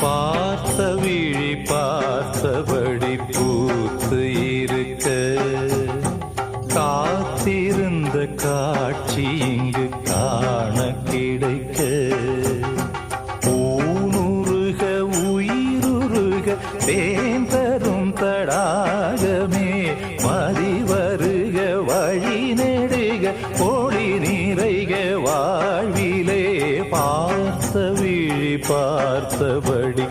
பார்த்த விழி பார்த்தபடி பூத்து இருக்க காத்திருந்த காட்சி இங்கு காண கிடைக்க ஊனுருக உயிருருக தேந்தரும் தடாகமே மதி வருக வழி நெடுக ஒளி நிறைக வாழ்விலே பார்த்த விழி பார்த்தபடி